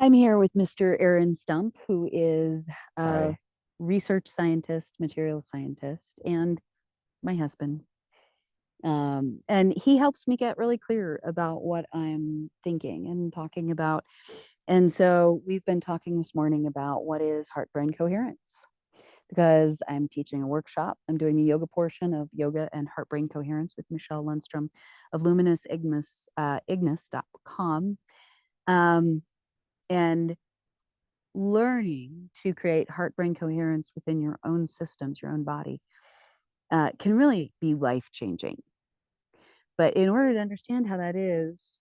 I'm here with Mr. Aaron Stump, who is a Hi. research scientist, material scientist, and my husband. And he helps me get really clear about what I'm thinking and talking about. And so we've been talking this morning about what is heart brain coherence because I'm teaching a workshop. I'm doing the yoga portion of yoga and heart brain coherence with Michelle Lundstrom of Luminous Ignus, Ignus.com. And learning to create heart brain coherence within your own systems, your own body, can really be life changing. But in order to understand how that is,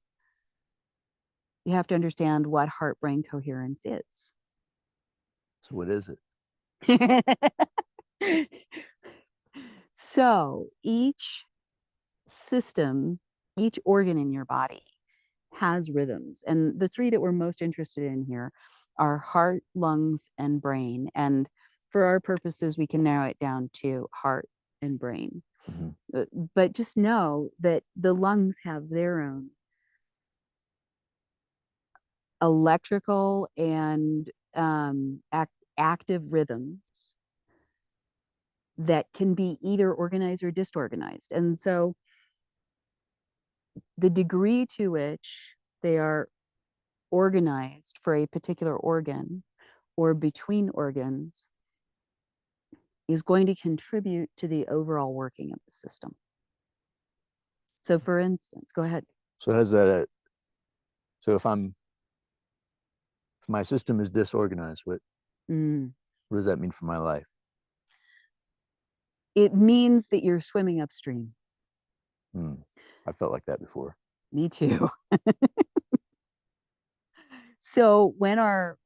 you have to understand what heart brain coherence is. So what is it? So each system, each organ in your body has rhythms. And the three that we're most interested in here are heart, lungs, and brain. And for our purposes, we can narrow it down to heart and brain. Mhm. But just know that the lungs have their own electrical and active rhythms that can be either organized or disorganized. And so the degree to which they are organized for a particular organ or between organs is going to contribute to the overall working of the system. So, for instance, go ahead. So has that so if my system is disorganized, Mm. what does that mean for my life? It means that you're swimming upstream. Hmm. I felt like that before. Me too. So when our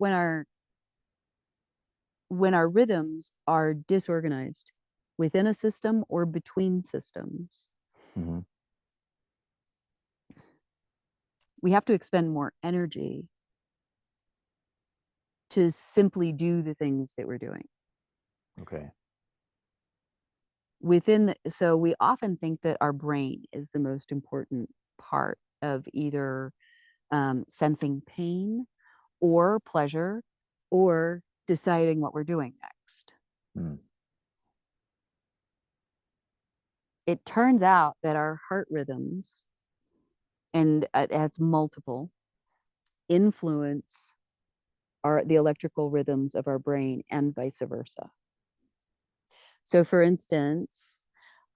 rhythms are disorganized within a system or between systems, Hmm. we have to expend more energy to simply do the things that we're doing. Okay. So we often think that our brain is the most important part of either sensing pain or pleasure or deciding what we're doing next. Hmm. It turns out that our heart rhythms, and it's multiple, influence the electrical rhythms of our brain and vice versa. So for instance,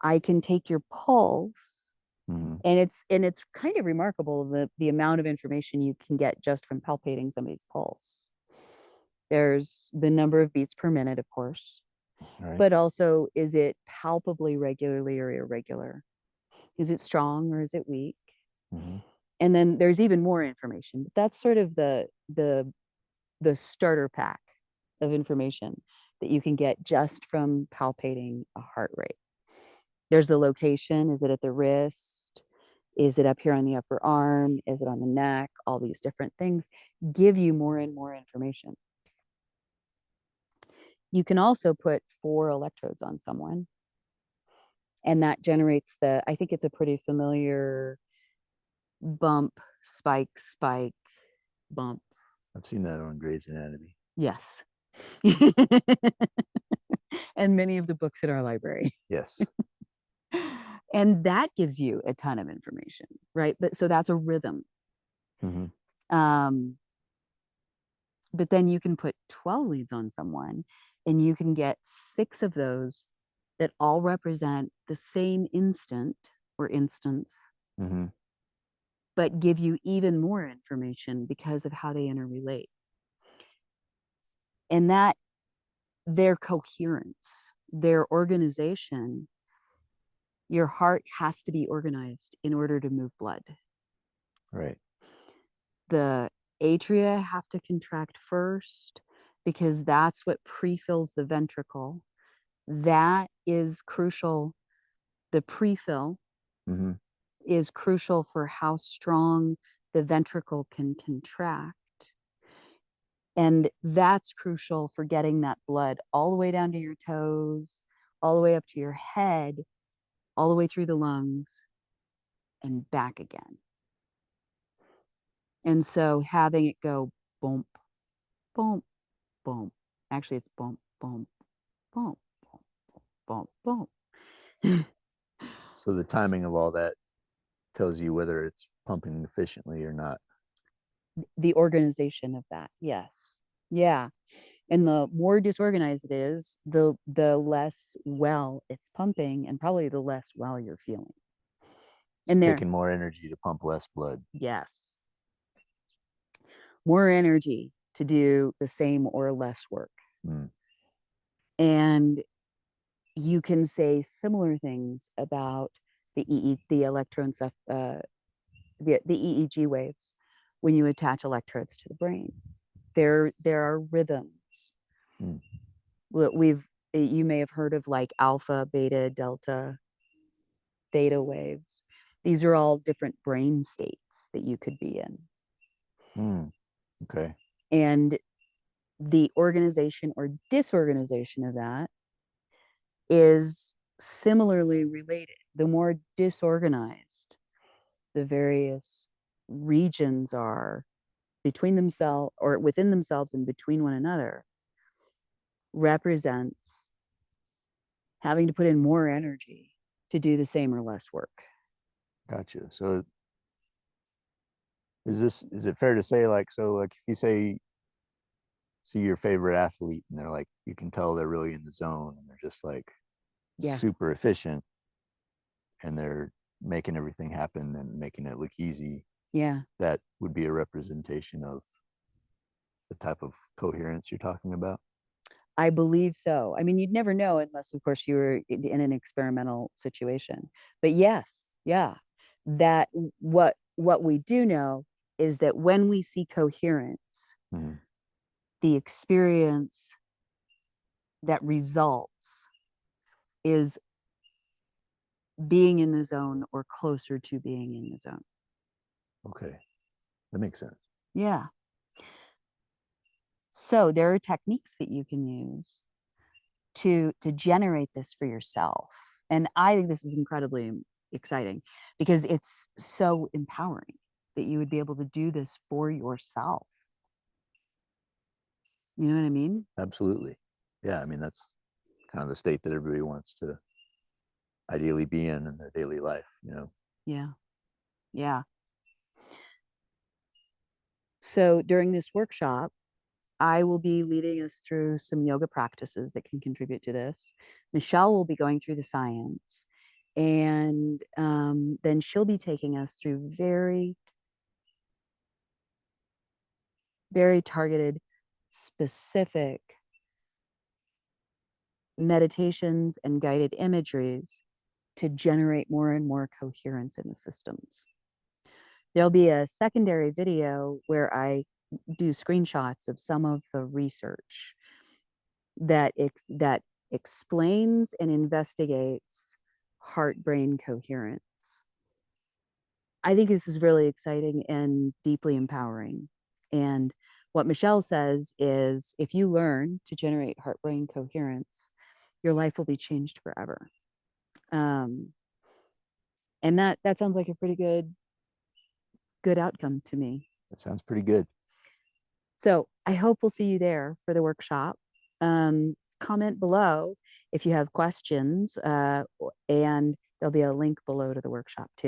I can take your pulse, Hmm. and it's kind of remarkable the amount of information you can get just from palpating somebody's pulse. There's the number of beats per minute, of course, All right. but also, is it palpably regularly or irregular? Is it strong or is it weak? Hmm. And then there's even more information. But that's sort of the starter pack of information that you can get just from palpating a heart rate. There's the location. Is it at the wrist? Is it up here on the upper arm? Is it on the neck? All these different things give you more and more information. You can also put 4 electrodes on someone, and that generates I think it's a pretty familiar bump, spike, bump. I've seen that on Grey's Anatomy. Yes. And many of the books in our library. Yes. And that gives you a ton of information, right? But so that's a rhythm. Hmm. Um, but then you can put 12 leads on someone and you can get 6 of those that all represent the same instant or instance, Hmm. but give you even more information because of how they interrelate. And that their coherence, their organization, your heart has to be organized in order to move blood. Right. The atria have to contract first because that's what pre-fills the ventricle. That is crucial. The pre-fill Hmm. is crucial for how strong the ventricle can contract. And that's crucial for getting that blood all the way down to your toes, all the way up to your head, all the way through the lungs, and back again. And so having it go bump, bump, bump. Actually, it's bump, bump, bump, bump, bump, bump. So the timing of all that tells you whether it's pumping efficiently or not. The organization of that, yes. Yeah. And the more disorganized it is, the less well it's pumping, and probably the less well you're feeling. It's And there, taking more energy to pump less blood. yes, more energy to do the same or less work. Mm. And you can say similar things about the electron stuff, the EEG waves when you attach electrodes to the brain. There are rhythms. Mm. You may have heard of like alpha, beta, delta, theta waves. These are all different brain states that you could be in. Mm. Okay. And the organization or disorganization of that is similarly related. The more disorganized the various regions are between themselves or within themselves and between one another, represents having to put in more energy to do the same or less work. Gotcha. So is it fair to say, like, so like if you see your favorite athlete and they're like, you can tell they're really in the zone and they're just like Yeah. super efficient and they're making everything happen and making it look easy, Yeah. that would be a representation of the type of coherence you're talking about? I believe so. I mean, you'd never know unless, of course, you were in an experimental situation. But yes, yeah, that what we do know is that when we see coherence, Mm-hmm. the experience that results is being in the zone or closer to being in the zone. Okay, that makes sense. Yeah. So there are techniques that you can use to generate this for yourself. And I think this is incredibly exciting because it's so empowering that you would be able to do this for yourself. You know what I mean? Absolutely. Yeah, I mean that's kind of the state that everybody wants to ideally be in their daily life, you know. Yeah. Yeah. So during this workshop, I will be leading us through some yoga practices that can contribute to this. Michelle will be going through the science, and then she'll be taking us through very, very targeted, specific meditations and guided imageries to generate more and more coherence in the systems. There'll be a secondary video where I do screenshots of some of the research that explains and investigates heart-brain coherence. I think this is really exciting and deeply empowering. And what Michelle says is if you learn to generate heart-brain coherence, your life will be changed forever. And that sounds like a pretty good outcome to me. That sounds pretty good. So I hope we'll see you there for the workshop. Comment below if you have questions, and there'll be a link below to the workshop too.